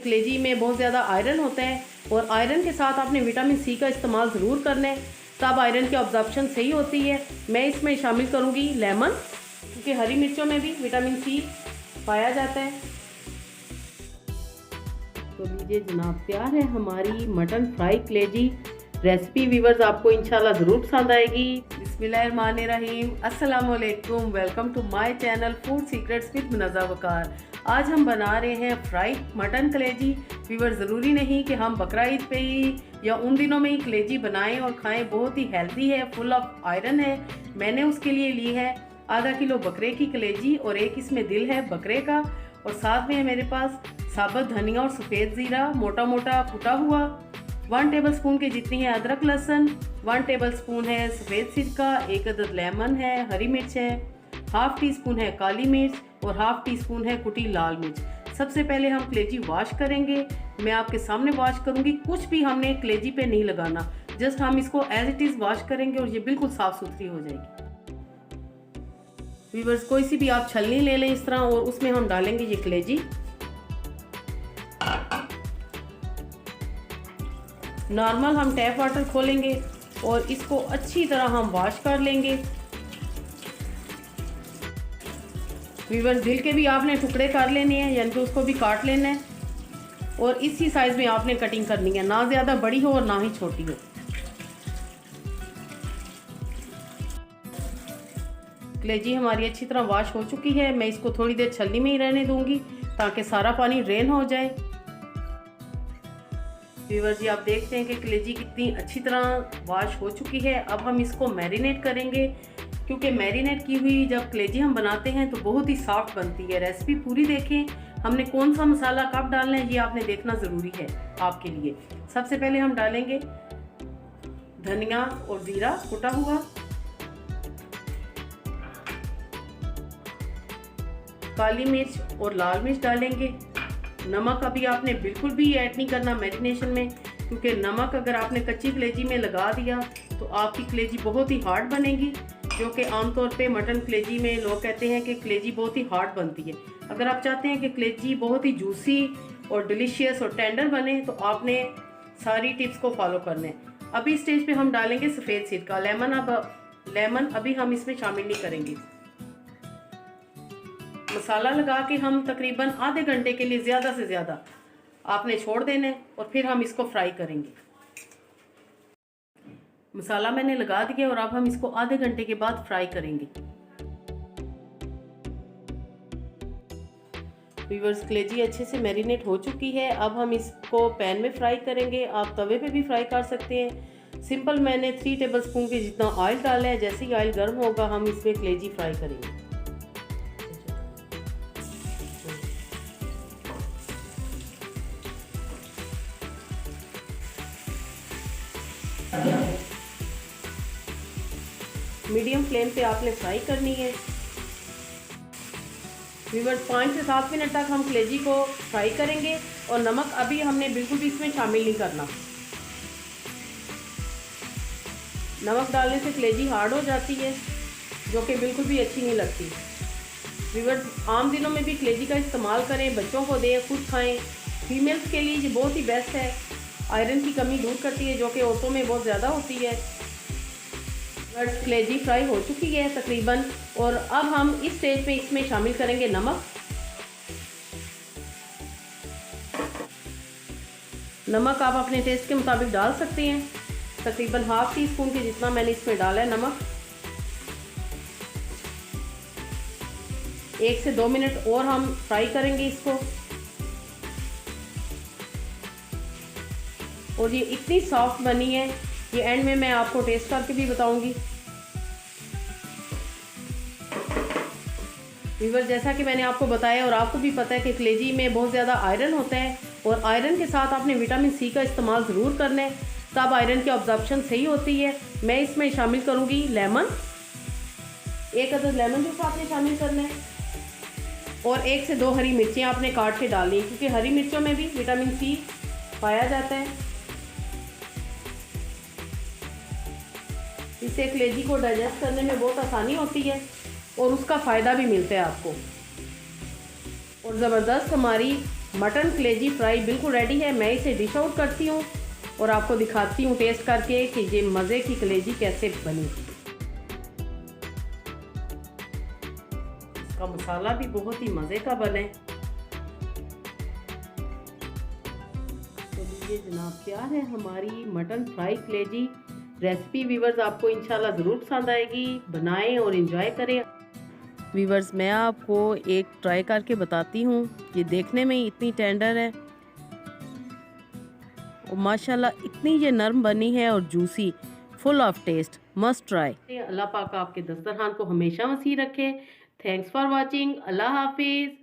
कलेजी में बहुत ज़्यादा आयरन होता है और आयरन के साथ आपने विटामिन सी का इस्तेमाल ज़रूर करना है, तब आयरन की ऑब्जॉर्प्शन सही होती है। मैं इसमें शामिल करूँगी लेमन, क्योंकि हरी मिर्चों में भी विटामिन सी पाया जाता है। तो लीजिए जनाब, तैयार है हमारी मटन फ्राई कलेजी रेसिपी। व्यूअर्स, आपको इंशाल्लाह ज़रूर पसंद आएगी। बिस्मिल्लाहिर्रहमानिर्रहीम, अस्सलाम वालेकुम, welcome to my channel food secrets with Munazza Waqar. आज हम बना रहे हैं फ्राई मटन कलेजी। व्यूअर्स, ज़रूरी नहीं कि हम बकरा ईद पे ही या उन दिनों में ही कलेजी बनाएं और खाएं। बहुत ही हेल्दी है, फुल ऑफ आयरन है। मैंने उसके लिए ली है आधा किलो बकरे की कलेजी और एक इसमें दिल है बकरे का, और साथ में है मेरे पास साबुत धनिया और सफ़ेद ज़ीरा मोटा मोटा कुटा हुआ, 1 टेबलस्पून के जितनी है अदरक लहसुन, 1 टेबलस्पून है सफ़ेद सिरका, 1 अदद लेमन है, हरी मिर्च है, हाफ़ टी स्पून है काली मिर्च और हाफ़ टी स्पून है कुटी लाल मिर्च। सबसे पहले हम कलेजी वॉश करेंगे। मैं आपके सामने वॉश करूँगी, कुछ भी हमने कलेजी पे नहीं लगाना, जस्ट हम इसको एज इट इज़ वॉश करेंगे और ये बिल्कुल साफ़ सुथरी हो जाएगी। व्यूअर्स, कोई सी भी आप छलनी ले लें इस तरह, और उसमें हम डालेंगे ये कलेजी। नॉर्मल हम टैप वाटर खोलेंगे और इसको अच्छी तरह हम वॉश कर लेंगे। व्यूअर्स, दिल के भी आपने टुकड़े कर लेने हैं, यानी कि उसको भी काट लेना है, और इसी साइज़ में आपने कटिंग करनी है, ना ज़्यादा बड़ी हो और ना ही छोटी हो। कलेजी हमारी अच्छी तरह वॉश हो चुकी है। मैं इसको थोड़ी देर छलनी में ही रहने दूंगी ताकि सारा पानी ड्रेन हो जाए। व्यूअर्स जी, आप देखते हैं कि कलेजी कितनी अच्छी तरह वॉश हो चुकी है। अब हम इसको मैरिनेट करेंगे, क्योंकि मैरिनेट की हुई जब कलेजी हम बनाते हैं तो बहुत ही सॉफ्ट बनती है। रेसिपी पूरी देखें, हमने कौन सा मसाला कब डालना है ये आपने देखना ज़रूरी है आपके लिए। सबसे पहले हम डालेंगे धनिया और ज़ीरा कुटा हुआ, काली मिर्च और लाल मिर्च डालेंगे। नमक अभी आपने बिल्कुल भी ऐड नहीं करना मैरिनेशन में, क्योंकि नमक अगर आपने कच्ची कलेजी में लगा दिया तो आपकी कलेजी बहुत ही हार्ड बनेगी, जो कि आमतौर पे मटन कलेजी में लोग कहते हैं कि कलेजी बहुत ही हार्ड बनती है। अगर आप चाहते हैं कि कलेजी बहुत ही जूसी और डिलीशियस और टेंडर बने तो आपने सारी टिप्स को फॉलो करना है। अभी स्टेज पे हम डालेंगे सफ़ेद सिरका, लेमन अभी हम इसमें शामिल नहीं करेंगे। मसाला लगा के हम तकरीबन आधे घंटे के लिए ज़्यादा से ज़्यादा आपने छोड़ देना है, और फिर हम इसको फ्राई करेंगे। मसाला मैंने लगा दिया और अब हम इसको आधे घंटे के बाद फ्राई करेंगे। व्यूअर्स, कलेजी अच्छे से मैरिनेट हो चुकी है। अब हम इसको पैन में फ्राई करेंगे। आप तवे पे भी फ्राई कर सकते हैं। सिंपल मैंने 3 टेबलस्पून के जितना ऑयल डाला है। जैसे ही ऑयल गर्म होगा हम इसमें कलेजी फ्राई करेंगे। मीडियम फ्लेम पे आपने फ्राई करनी है। व्यूअर्स, 5 से 7 मिनट तक हम कलेजी को फ्राई करेंगे, और नमक अभी हमने बिल्कुल भी इसमें शामिल नहीं करना। नमक डालने से कलेजी हार्ड हो जाती है, जो कि बिल्कुल भी अच्छी नहीं लगती। व्यूअर्स, आम दिनों में भी कलेजी का इस्तेमाल करें, बच्चों को दें, खुद खाएं। फीमेल्स के लिए ये बहुत ही बेस्ट है, आयरन की कमी दूर करती है, जो कि औरतों में बहुत ज़्यादा होती है। कलेजी फ्राई हो चुकी है तकरीबन, और अब हम इस स्टेज पे इसमें शामिल करेंगे नमक। नमक आप अपने टेस्ट के मुताबिक डाल सकते हैं। तकरीबन हाफ़ टी स्पून के जितना मैंने इसमें डाला है नमक। 1 से 2 मिनट और हम फ्राई करेंगे इसको, और ये इतनी सॉफ्ट बनी है, ये एंड में मैं आपको टेस्ट करके भी बताऊंगी। व्यूअर्स, जैसा कि मैंने आपको बताया और आपको भी पता है कि कलेजी में बहुत ज़्यादा आयरन होता है, और आयरन के साथ आपने विटामिन सी का इस्तेमाल ज़रूर करना है, तब आयरन की ऑब्जॉर्प्शन सही होती है। मैं इसमें शामिल करूँगी लेमन, 1 अदद लेमन जूस आपने शामिल करना है, और 1 से 2 हरी मिर्चें आपने काट के डालनी है, क्योंकि हरी मिर्चों में भी विटामिन सी पाया जाता है। इससे कलेजी को डाइजेस्ट करने में बहुत आसानी होती है और उसका फ़ायदा भी मिलता है आपको। और ज़बरदस्त हमारी मटन कलेजी फ्राई बिल्कुल रेडी है। मैं इसे डिश आउट करती हूँ और आपको दिखाती हूँ टेस्ट करके कि ये मज़े की कलेजी कैसे बनी। इसका मसाला भी बहुत ही मज़े का बने। तो लीजिए जनाब, तैयार है हमारी मटन फ्राई कलेजी रेसिपी। व्यूवर्स, आपको इंशाल्लाह ज़रूर पसंद आएगी। बनाएं और इंजॉय करें। व्यूवर्स, मैं आपको एक ट्राई करके बताती हूँ। ये देखने में इतनी टेंडर है और माशाल्लाह इतनी ये नरम बनी है और juicy, full of taste, must try. अल्लाह पाक आपके दस्तरखान को हमेशा वसी रखे। Thanks for watching. अल्लाह हाफिज़।